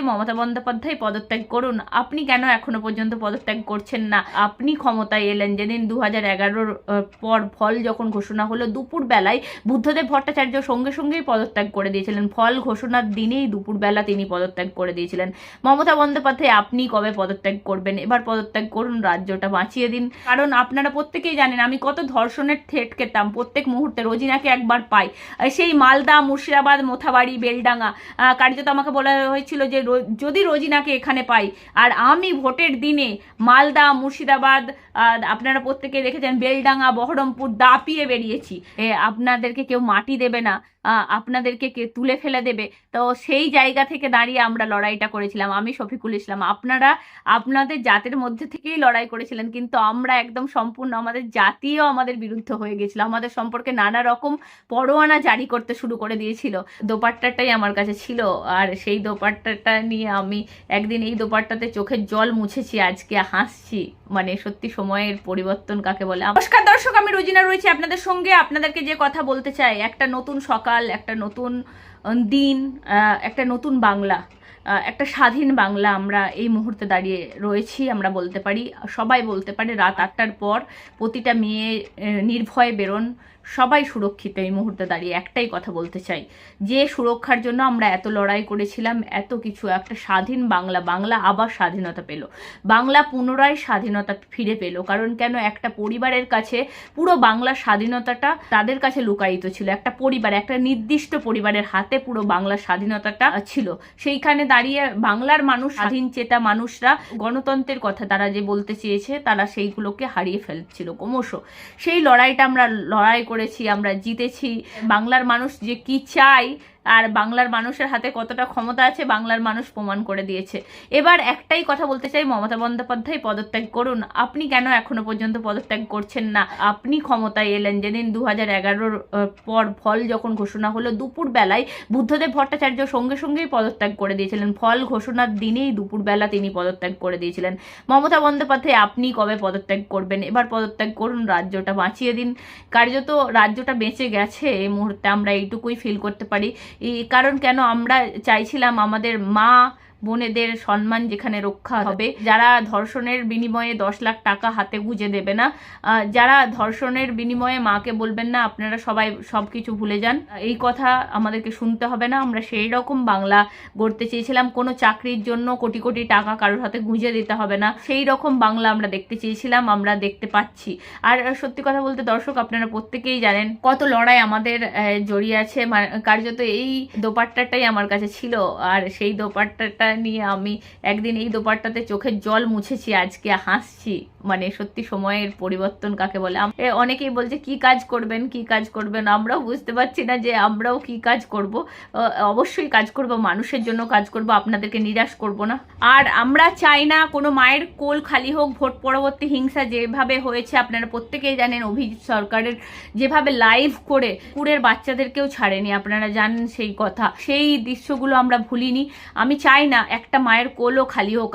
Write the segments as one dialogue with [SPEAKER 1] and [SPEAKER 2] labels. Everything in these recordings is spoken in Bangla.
[SPEAKER 1] চাই মমতা বন্দ্যোপাধ্যায় পদত্যাগ করুন। আপনি কেন এখনো পর্যন্ত পদত্যাগ করছেন না? আপনি ক্ষমতায় এলেন যেদিন 2011-র পর ফল যখন ঘোষণা হলো, দুপুর বেলায় বুদ্ধদেব ভট্টাচার্য সঙ্গে সঙ্গেই পদত্যাগ করে দিয়েছিলেন। ফল ঘোষণার দিনেই দুপুরবেলা তিনি পদত্যাগ করে দিয়েছিলেন। মমতা বন্দ্যোপাধ্যায় আপনি কবে পদত্যাগ করবেন? এবার পদত্যাগ করুন, রাজ্যটা বাঁচিয়ে দিন। কারণ আপনারা প্রত্যেকেই জানেন আমি কত ধর্ষণের থ্রেট খেতাম প্রত্যেক মুহূর্তে। রোজিনাকে একবার পাই, সেই মালদা, মুর্শিদাবাদ, মোথাবাড়ি, বেলডাঙ্গা, কার্যত আমাকে বলা হয়েছিল যে যদি রোজিনাকে এখানে পাই। আর আমি ভোটের দিনে মালদা, মুর্শিদাবাদ, আপনারা প্রত্যেকে দেখেছেন, বেলডাঙ্গা, বহরমপুর দাপিয়ে বেরিয়েছি। আপনাদেরকে কেউ মাটি দেবে না, আপনাদেরকে কে তুলে ফেলে দেবে। তো সেই জায়গা থেকে দাঁড়িয়ে আমরা লড়াইটা করেছিলাম। আমি শফিকুল ইসলাম, আপনারা আপনাদের জাতের মধ্যে থেকেই লড়াই করেছিলেন, কিন্তু আমরা একদম সম্পূর্ণ আমাদের জাতীয় আমাদের বিরুদ্ধে হয়ে গেছিল। আমাদের সম্পর্কে নানা রকম পরোয়ানা জারি করতে শুরু করে দিয়েছিল। দোপাট্টাটাই আমার কাছে ছিল, আর সেই দোপাট্টাটা নিয়ে আমি একদিন এই দোপাট্টাতে চোখের জল মুছেছি, আজকে হাসছি। মানে সত্যি সময়ের পরিবর্তন কাকে বলে। নমস্কার দর্শক, আমি রোজিনা রয়েছি আপনাদের সঙ্গে। আপনাদেরকে যে কথা বলতে চাই, একটা নতুন সকাল, একটা নতুন দিন, একটা নতুন বাংলা, একটা স্বাধীন বাংলা আমরা এই মুহূর্তে দাঁড়িয়ে রয়েছি। আমরা বলতে পারি, সবাই বলতে পারে, রাত 8টার পর প্রতিটা মেয়ে নির্ভয়ে বেরোন, সবাই সুরক্ষিত। এই মুহূর্তে দাঁড়িয়ে একটাই কথা বলতে চাই, যে সুরক্ষার জন্য আমরা এত লড়াই করেছিলাম, এত কিছু, একটা স্বাধীন বাংলা, বাংলা আবার স্বাধীনতা পেল, বাংলা পুনরায় স্বাধীনতা ফিরে পেল। কারণ কেন? একটা পরিবারের কাছে পুরো বাংলার স্বাধীনতাটা তাদের কাছে লুকায়িত ছিল। একটা পরিবার, একটা নির্দিষ্ট পরিবারের হাতে পুরো বাংলার স্বাধীনতাটা ছিল। সেইখানে দাঁড়িয়ে বাংলার মানুষ, স্বাধীন চেতা মানুষরা, গণতন্ত্রের কথা তারা যে বলতে চেয়েছে, তারা সেইগুলোকে হারিয়ে ফেলছিল ক্রমশ। সেই লড়াইটা আমরা লড়াই করেছি, আমরা জিতেছি। বাংলার মানুষ যে কি চাই আর বাংলার মানুষের হাতে কতটা ক্ষমতা আছে, বাংলার মানুষ প্রমাণ করে দিয়েছে। এবার একটাই কথা বলতে চাই, মমতা বন্দ্যোপাধ্যায় পদত্যাগ করুন। আপনি কেন এখনো পর্যন্ত পদত্যাগ করছেন না? আপনি ক্ষমতায় এলেন যেদিন 2011-র পর ফল যখন ঘোষণা হলো, দুপুর বেলায় বুদ্ধদেব ভট্টাচার্য সঙ্গে সঙ্গেই পদত্যাগ করে দিয়েছিলেন। ফল ঘোষণার দিনেই দুপুরবেলা তিনি পদত্যাগ করে দিয়েছিলেন। মমতা বন্দ্যোপাধ্যায় আপনি কবে পদত্যাগ করবেন? এবার পদত্যাগ করুন, রাজ্যটা বাঁচিয়ে দিন। কার্যত রাজ্যটা বেঁচে গেছে এই মুহূর্তে, আমরা এইটুকুই ফিল করতে পারি। কারণ কেন? আমরা চাইছিলাম আমাদের মা বোনেদের সম্মান যেখানে রক্ষা হবে, যারা ধর্ষণের বিনিময়ে 10 লাখ টাকা হাতে গুঁজে দেবে না, যারা ধর্ষণের বিনিময়ে মাকে বলবেন না আপনারা সবাই সব কিছু ভুলে যান, এই কথা আমাদেরকে শুনতে হবে না। আমরা সেই রকম বাংলা গড়তে চেয়েছিলাম। কোনো চাকরির জন্য কোটি কোটি টাকা কারোর হাতে গুঁজে দিতে হবে না, সেই রকম বাংলা আমরা দেখতে চেয়েছিলাম, আমরা দেখতে পাচ্ছি। আর সত্যি কথা বলতে দর্শক, আপনারা প্রত্যেকেই জানেন কত লড়াই আমাদের জড়িয়ে আছে। কার্যত এই দোপাট্টাটাই আমার কাছে ছিল, আর সেই দোপাট্টাটা নিয়ে আমি একদিন এই দোপাট্টাতে চোখের জল মুছেছি, আজকে হাসছি। মানে সত্যি সময়ের পরিবর্তন কাকে বলে। অনেকেই বলছে কি কাজ করবেন, কি কাজ করবেন, আমরাও বুঝতে পারছি না যে আমরাও কি কাজ করব। অবশ্যই কাজ করব, মানুষের জন্য কাজ করব, আপনাদেরকে নিরাশ করব না। আর আমরা চাই না কোনো মায়ের কোল খালি হোক। ভোট পরবর্তী হিংসা যেভাবে হয়েছে আপনারা প্রত্যেকেই জানেন, অভিজিৎ সরকারের যেভাবে লাইভ করে কুকুরের বাচ্চাদেরকেও ছাড়েনি, আপনারা জানেন সেই কথা। সেই দৃশ্যগুলো আমরা ভুলিনি। আমি চাই না একটা মায়ের কোলও খালি হোক।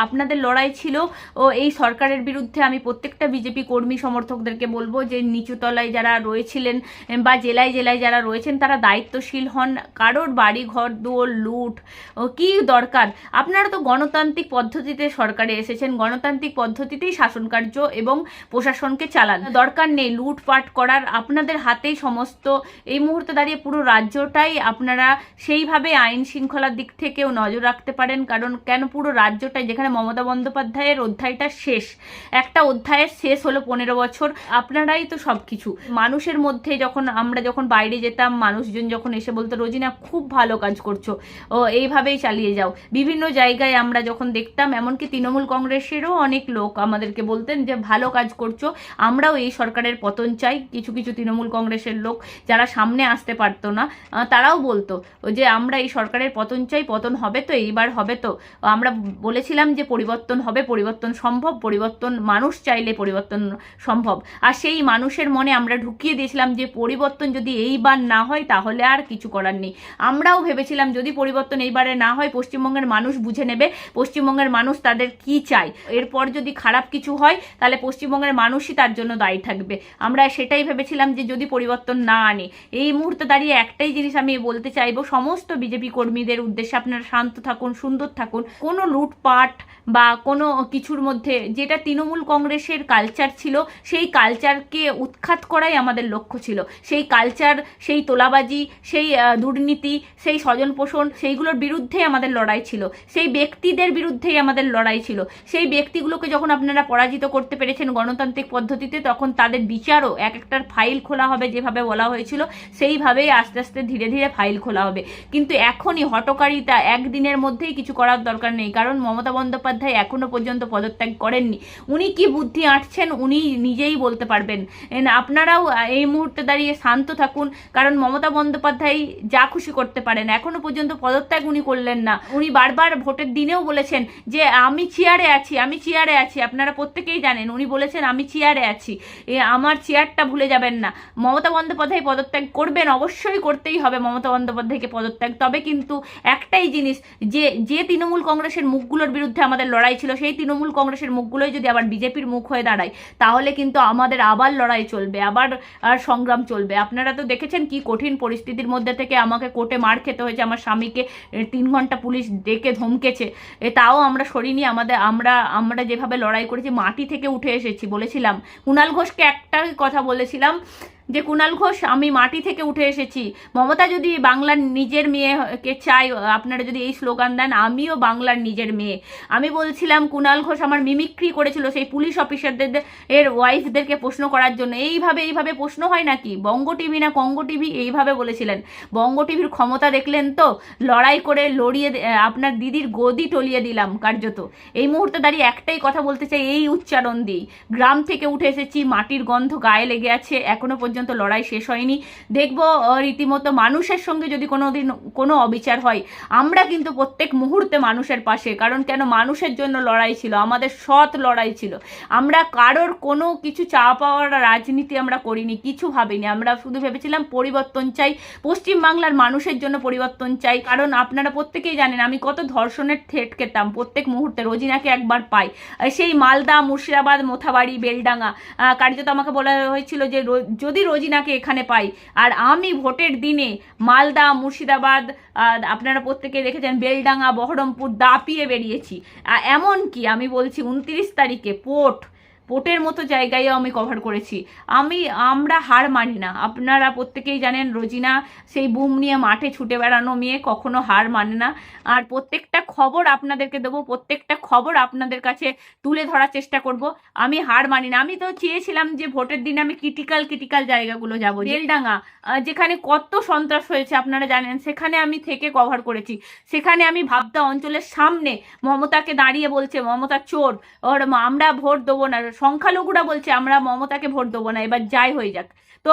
[SPEAKER 1] আপনাদের লড়াই ছিল ও এই সরকারের বিরুদ্ধে। আমি প্রত্যেকটা বিজেপি কর্মী সমর্থকদেরকে বলবো যে নিচুতলায় যারা রয়েছিলেন বা জেলায় জেলায় যারা রয়েছেন, তারা দায়িত্বশীল হন। কারোর বাড়ি ঘর দুয়ার লুট কি দরকার? আপনারা তো গণতান্ত্রিক পদ্ধতিতে সরকারে এসেছেন, গণতান্ত্রিক পদ্ধতিতেই শাসন কার্য এবং প্রশাসনকে চালান। দরকার নেই লুটপাট করার। আপনাদের হাতেই সমস্ত, এই মুহূর্তে দাঁড়িয়ে পুরো রাজ্যটাই আপনারা সেইভাবে আইন শৃঙ্খলার দিক থেকেও নজর রাখতে পারেন। কারণ কেন? পুরো রাজ্যটাই, যেখানে মমতা বন্দ্যোপাধ্যায়ের অধ্যায়টা শেষ, একটা অধ্যায়ের শেষ হলো 15 বছর। আপনারাই তো সব কিছু। মানুষের মধ্যে আমরা যখন বাইরে যেতাম, মানুষজন যখন এসে বলতো রোজিনা খুব ভালো কাজ করছো, ও এইভাবেই চালিয়ে যাও। বিভিন্ন জায়গায় আমরা যখন দেখতাম, এমনকি তৃণমূল কংগ্রেসেরও অনেক লোক আমাদেরকে বলতেন যে ভালো কাজ করছো, আমরাও এই সরকারের পতন চাই। কিছু কিছু তৃণমূল কংগ্রেসের লোক যারা সামনে আসতে পারতো না, তারাও বলতো যে আমরা এই সরকারের পতন চাই, পতন হবে তো, এইবার হবে তো। আমরা বলেছিলাম যে পরিবর্তন হবে, পরিবর্তন সম্ভব, পরিবর্তন মানুষ চাইলে পরিবর্তন সম্ভব। আর সেই মানুষের মনে আমরা ঢুকিয়ে দিয়েছিলাম যে পরিবর্তন যদি এইবার না হয় তাহলে আর কিছু করার নেই। আমরাও ভেবেছিলাম যদি পরিবর্তন এইবারে না হয়, পশ্চিমবঙ্গের মানুষ বুঝে নেবে, পশ্চিমবঙ্গের মানুষ তাদের কি চায়। এরপর যদি খারাপ কিছু হয় তাহলে পশ্চিমবঙ্গের মানুষই তার জন্য দায়ী থাকবে। আমরা সেটাই ভেবেছিলাম যে যদি পরিবর্তন না আনে। এই মুহূর্তে দাঁড়িয়ে একটাই জিনিস আমি বলতে চাইবো সমস্ত বিজেপি কর্মীদের উদ্দেশ্যে, আপনারা শান্ত থাকুন। থাকুন, সুন্দর থাকুন, কোনো লুটপাট বা কোনো কিছুর মধ্যে, যেটা তৃণমূল কংগ্রেসের কালচার ছিল সেই কালচারকে উৎখাত করাই আমাদের লক্ষ্য ছিল। সেই কালচার, সেই তোলাবাজি, সেই দুর্নীতি, সেই স্বজন পোষণ, সেইগুলোর বিরুদ্ধেই আমাদের লড়াই ছিল, সেই ব্যক্তিদের বিরুদ্ধেই আমাদের লড়াই ছিল। সেই ব্যক্তিগুলোকে যখন আপনারা পরাজিত করতে পেরেছেন গণতান্ত্রিক পদ্ধতিতে, তখন তাদের বিচারও এক একটার ফাইল খোলা হবে, যেভাবে বলা হয়েছিল সেইভাবেই আস্তে আস্তে ধীরে ধীরে ফাইল খোলা হবে। কিন্তু এখনই হটকারিতা, একদিনের মধ্যেই কিছু করার দরকার নেই, কারণ মমতা বন্দ্যোপাধ্যায় এখনো পর্যন্ত পদত্যাগ করেননি। উনি কি বুদ্ধি আঁটছেন উনি নিজেই বলতে পারবেন। আপনারাও এই মুহূর্তে দাঁড়িয়ে শান্ত থাকুন, কারণ মমতা বন্দ্যোপাধ্যায় যা খুশি করতে পারেন। এখনো পর্যন্ত পদত্যাগ উনি করলেন না। উনি বারবার ভোটের দিনেও বলেছেন যে আমি চেয়ারে আছি, আমি চেয়ারে আছি। আপনারা প্রত্যেকেই জানেন উনি বলেছেন আমি চেয়ারে আছি, আমার চেয়ারটা ভুলে যাবেন না। মমতা বন্দ্যোপাধ্যায় পদত্যাগ করবেন, অবশ্যই করতেই হবে মমতা বন্দ্যোপাধ্যায়কে পদত্যাগ। তবে কিন্তু একটাই জিনিস, যে তৃণমূল কংগ্রেসের মুখগুলোর বিরুদ্ধে আমাদের লড়াই ছিল, সেই তৃণমূল কংগ্রেসের মুখগুলোই যদি আবার বিজেপির মুখ হয়ে দাঁড়ায়, তাহলে কিন্তু আমাদের আবার লড়াই চলবে, আবার সংগ্রাম চলবে। আপনারা তো দেখেছেন কি কঠিন পরিস্থিতির মধ্যে থেকে আমাকে কোর্টে মার খেতে হয়েছে, আমার স্বামীকে 3 ঘন্টা পুলিশ ডেকে ধমকেছে, তাও আমরা সরিনি। আমরা যেভাবে লড়াই করেছি, মাটি থেকে উঠে এসেছি। বলেছিলাম কুণাল ঘোষকে একটা কথা বলেছিলাম যে কুণাল ঘোষ আমি মাটি থেকে উঠে এসেছি। মমতা যদি বাংলার নিজের মেয়েকে চাই, আপনারা যদি এই স্লোগান দেন, আমিও বাংলার নিজের মেয়ে। আমি বলছিলাম কুণাল ঘোষ আমার মিমিক্রি করেছিল সেই পুলিশ অফিসারদের এর ওয়াইফদেরকে প্রশ্ন করার জন্য। এইভাবে প্রশ্ন হয় নাকি? বঙ্গ টিভি না কঙ্গ টিভি এইভাবে বলেছিলেন। বঙ্গ টিভির ক্ষমতা দেখলেন তো, লড়াই করে লড়িয়ে আপনার দিদির গদি টলিয়ে দিলাম কার্যত। এই মুহূর্তে দাঁড়িয়ে একটাই কথা বলতে চাই, এই উচ্চারণ দিই, গ্রাম থেকে উঠে এসেছি, মাটির গন্ধ গায়ে লেগে আছে, এখনো পর্যন্ত লড়াই শেষ হয়নি। দেখবো রীতিমতো মানুষের সঙ্গে যদি কোনোদিন কোনো অবিচার হয়, আমরা কিন্তু প্রত্যেক মুহূর্তে মানুষের পাশে। কারণ কেন? মানুষের জন্য লড়াই ছিল, আমাদের সৎ লড়াই ছিল। আমরা কারোর কোনো কিছু চাওয়া পাওয়ার রাজনীতি আমরা করিনি, কিছু ভাবিনি। আমরা শুধু ভেবেছিলাম পরিবর্তন চাই, পশ্চিমবাংলার মানুষের জন্য পরিবর্তন চাই। কারণ আপনারা প্রত্যেকেই জানেন আমি কত ধর্ষণের থ্রেট খেতাম প্রত্যেক মুহূর্তে। রোজিনাকে একবার পাই, সেই মালদা, মুর্শিদাবাদ, মোথাবাড়ি, বেলডাঙ্গা, কার্যত আমাকে বলা হয়েছিল যে যদি রোজিনাকে এখানে পাই। আর আমি ভোটের দিনে মালদা, মুর্শিদাবাদ, আপনারা প্রত্যেকে দেখেছেন, বেলডাঙ্গা, বহরমপুর দাপিয়ে বেরিয়েছি। এমনকি আমি বলছি 29 তারিখে পোর্টের মতো জায়গায়ও আমি কভার করেছি। আমরা হার মানি না। আপনারা প্রত্যেকেই জানেন রোজিনা সেই বুম নিয়ে মাঠে ছুটে বেড়ানো মেয়ে, কখনো হার মানে না। আর প্রত্যেকটা খবর আপনাদেরকে দেবো, প্রত্যেকটা খবর আপনাদের কাছে তুলে ধরার চেষ্টা করব। আমি হার মানি না। আমি তো চেয়েছিলাম যে ভোটের দিনে আমি ক্রিটিক্যাল জায়গাগুলো যাব। বেলডাঙ্গা যেখানে কত সন্ত্রাস হয়েছে আপনারা জানেন, সেখানে আমি থেকে কভার করেছি। সেখানে আমি ভাবতা অঞ্চলের সামনে মমতাকে দাঁড়িয়ে বলছে মমতা চোর, আমরা ভোট দেবো না। সংখ্যালঘুরা বলছে আমরা মমতাকে ভোট দেবো না, এবার যাই হয়ে যাক। তো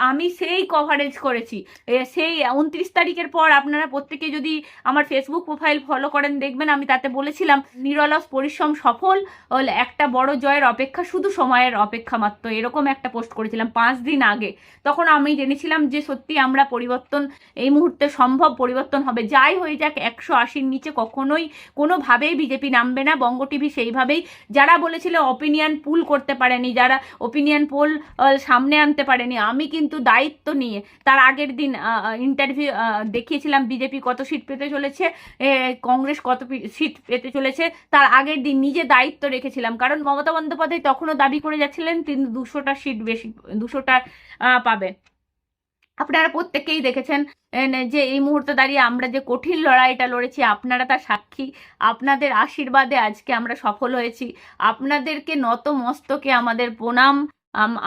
[SPEAKER 1] আমি সেই কভারেজ করেছি। সেই 29 তারিখের পর আপনারা প্রত্যেকে যদি আমার ফেসবুক প্রোফাইল ফলো করেন, দেখবেন আমি তাতে বলেছিলাম নিরলস পরিশ্রম সফল, একটা বড় জয়ের অপেক্ষা, শুধু সময়ের অপেক্ষা মাত্র, এরকম একটা পোস্ট করেছিলাম 5 দিন আগে। তখন আমি জেনেছিলাম যে সত্যি আমরা পরিবর্তন এই মুহূর্তে সম্ভব, পরিবর্তন হবে। যাই হয়ে যাক, 180-র নিচে কখনোই কোনোভাবেই বিজেপি নামবে না। বঙ্গ টিভি সেইভাবেই, যারা বলেছিল অপিনিয়ন পুল করতে পারেনি, যারা অপিনিয়ন পোল সামনে আনতে পারেনি, আমি কিন্তু দায়িত্ব নিয়ে তার আগের দিন ইন্টারভিউ দেখিয়েছিলাম বিজেপি কত সিট পেতে চলেছে, কংগ্রেস কত সিট পেতে চলেছে। তার আগের দিন নিজে দায়িত্ব রেখেছিলাম, কারণ মমতা বন্দ্যোপাধ্যায় তখনও দাবি করে যাচ্ছিলেন তিনি 200টা সিট বেশি, 200টা পাবে। আপনারা প্রত্যেকেই দেখেছেন যে এই মুহূর্তে দাঁড়িয়ে আমরা যে কঠিন লড়াইটা লড়েছি, আপনারা তার সাক্ষী। আপনাদের আশীর্বাদে আজকে আমরা সফল হয়েছি। আপনাদেরকে নত মস্তকে আমাদের প্রণাম।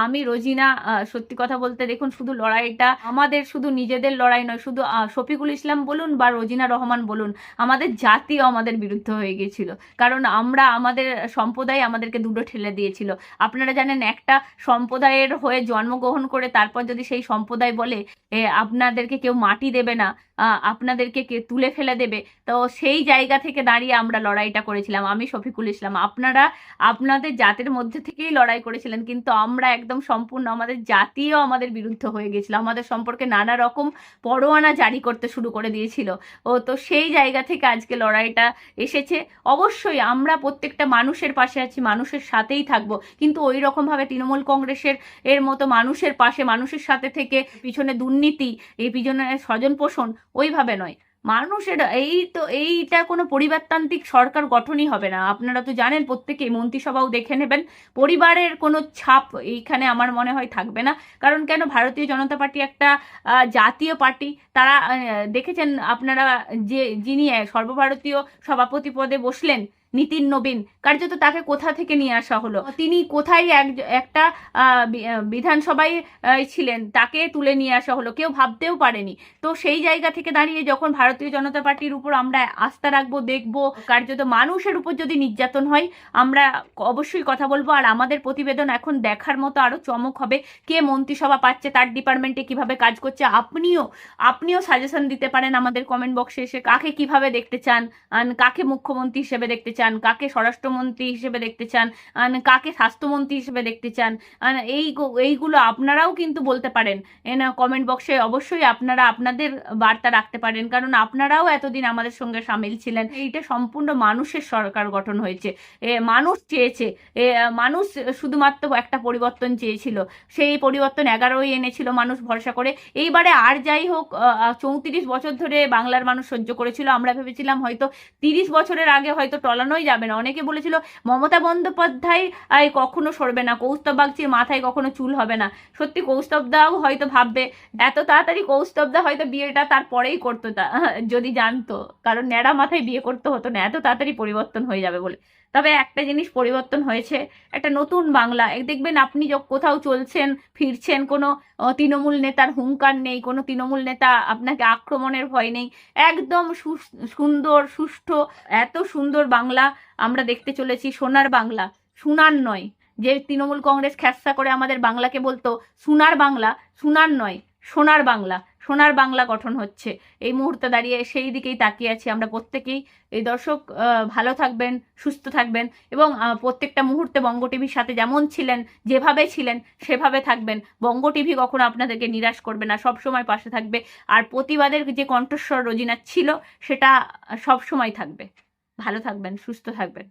[SPEAKER 1] আমি রোজিনা, সত্যি কথা বলতে দেখুন, শুধু লড়াইটা আমাদের শুধু নিজেদের লড়াই নয়, শুধু শফিকুল ইসলাম বলুন বা রোজিনা রহমান বলুন, আমাদের জাতিও আমাদের বিরুদ্ধে হয়ে গিয়েছিল। কারণ আমাদের সম্প্রদায় আমাদেরকে দুটো ঠেলে দিয়েছিল। আপনারা জানেন, একটা সম্প্রদায়ের হয়ে জন্মগ্রহণ করে তারপর যদি সেই সম্প্রদায় বলে আপনাদেরকে কেউ মাটি দেবে না, আপনাদেরকে তুলে ফেলে দেবে, তো সেই জায়গা থেকে দাঁড়িয়ে আমরা লড়াইটা করেছিলাম। আমি শফিকুল ইসলাম, আপনারা আপনাদের জাতের মধ্যে থেকেই লড়াই করেছিলেন, কিন্তু আমরা একদম সম্পূর্ণ আমাদের জাতীয় আমাদের বিরুদ্ধে হয়ে গেছিল, আমাদের সম্পর্কে নানা রকম পরোয়ানা জারি করতে শুরু করে দিয়েছিল। তো সেই জায়গা থেকে আজকে লড়াইটা এসেছে। অবশ্যই আমরা প্রত্যেকটা মানুষের পাশে আছি, মানুষের সাথেই থাকবো, কিন্তু ওই রকমভাবে তৃণমূল কংগ্রেসের মতো মানুষের পাশে, মানুষের সাথে থেকে পিছনে দুর্নীতি, এই পিছনে স্বজন পোষণ, ওইভাবে নয়। মানুষের এইটা কোনো পরিবারতান্ত্রিক সরকার গঠনই হবে না। আপনারা তো জানেন, প্রত্যেকেই মন্ত্রিসভাও দেখে নেবেন, পরিবারের কোনো ছাপ এইখানে আমার মনে হয় থাকবে না। কারণ কেন, ভারতীয় জনতা পার্টি একটা জাতীয় পার্টি। তারা দেখেছেন আপনারা, যিনি সর্বভারতীয় সভাপতি পদে বসলেন নীতিন নবীন, কার্যত তাকে কোথা থেকে নিয়ে আসা হলো? তিনি কোথায় একটা বিধানসভায় ছিলেন, তাকে তুলে নিয়ে আসা হলো, কেউ ভাবতেও পারেনি। তো সেই জায়গা থেকে দাঁড়িয়ে যখন ভারতীয় জনতা পার্টির উপর আমরা আস্থা রাখবো, দেখবো, কার্যত মানুষের উপর যদি নির্যাতন হয় আমরা অবশ্যই কথা বলবো। আর আমাদের প্রতিবেদন এখন দেখার মতো আরো চমক হবে, কে মন্ত্রিসভা পাচ্ছে, তার ডিপার্টমেন্টে কিভাবে কাজ করছে। আপনিও সাজেশন দিতে পারেন আমাদের কমেন্ট বক্সে এসে, কাকে কিভাবে দেখতে চান, কাকে মুখ্যমন্ত্রী হিসেবে দেখতে চান, কাকে স্বরাষ্ট্রমন্ত্রী হিসেবে দেখতে চান, কাকে স্বাস্থ্যমন্ত্রী হিসেবে দেখতে চান। এইগুলো আপনারাও কিন্তু বলতে পারেন কমেন্ট বক্সে। অবশ্যই আপনারা আপনাদের বার্তা রাখতে পারেন, কারণ আপনারাও এতদিন আমাদের সঙ্গে সামিল ছিলেন। এইটা সম্পূর্ণ মানুষের সরকার গঠন হয়েছে, মানুষ চেয়েছে, মানুষ শুধুমাত্র একটা পরিবর্তন চেয়েছিল, সেই পরিবর্তন 11ই এনেছিল মানুষ ভরসা করে। এইবারে আর যাই হোক, 34 বছর ধরে বাংলার মানুষ সহ্য করেছিল। আমরা ভেবেছিলাম হয়তো 30 বছরের আগে হয়তো টলানোই যাবে না। অনেকে বলেছিল মমতা বন্দ্যোপাধ্যায় কখনো সরবে না, কৌস্তব বাগচির মাথায় কখনো চুল হবে না। সত্যি কৌস্তব দাও হয়তো ভাববে এত তাড়াতাড়ি কৌস্তব দা হয়তো বিয়েটা তারপরেই করতো, যদি জানতো, কারণ ন্যাড়া মাথায় বিয়ে করতে হতো না, এত তাড়াতাড়ি পরিবর্তন হয়ে যাবে বলে। তবে একটা জিনিস পরিবর্তন হয়েছে, একটা নতুন বাংলা। দেখবেন আপনি কোথাও চলছেন ফিরছেন, কোনো তৃণমূল নেতার হুঙ্কার নেই, কোনো তৃণমূল নেতা আপনাকে আক্রমণের ভয় নেই, একদম সুন্দর সুষ্ঠু এত সুন্দর বাংলা আমরা দেখতে চলেছি। সোনার বাংলা, সোনার নয়। যে তৃণমূল কংগ্রেস খ্যাস্সা করে আমাদের বাংলাকে বলতো সোনার বাংলা, সোনার নয়, সোনার বাংলা। সোনার বাংলা গঠন হচ্ছে এই মুহূর্তে দাঁড়িয়ে, সেই দিকেই তাকিয়ে আছি আমরা প্রত্যেকেই। এই দর্শক ভালো থাকবেন, সুস্থ থাকবেন, এবং প্রত্যেকটা মুহূর্তে বঙ্গ টিভির সাথে যেমন ছিলেন, যেভাবে ছিলেন সেভাবে থাকবেন। বঙ্গ টিভি কখনো আপনাদেরকে নিরাশ করবে না, সব সময় পাশে থাকবে। আর প্রতিবাদের যে কণ্ঠস্বর রোজিনা ছিল সেটা সব সময় থাকবে। ভালো থাকবেন, সুস্থ থাকবেন।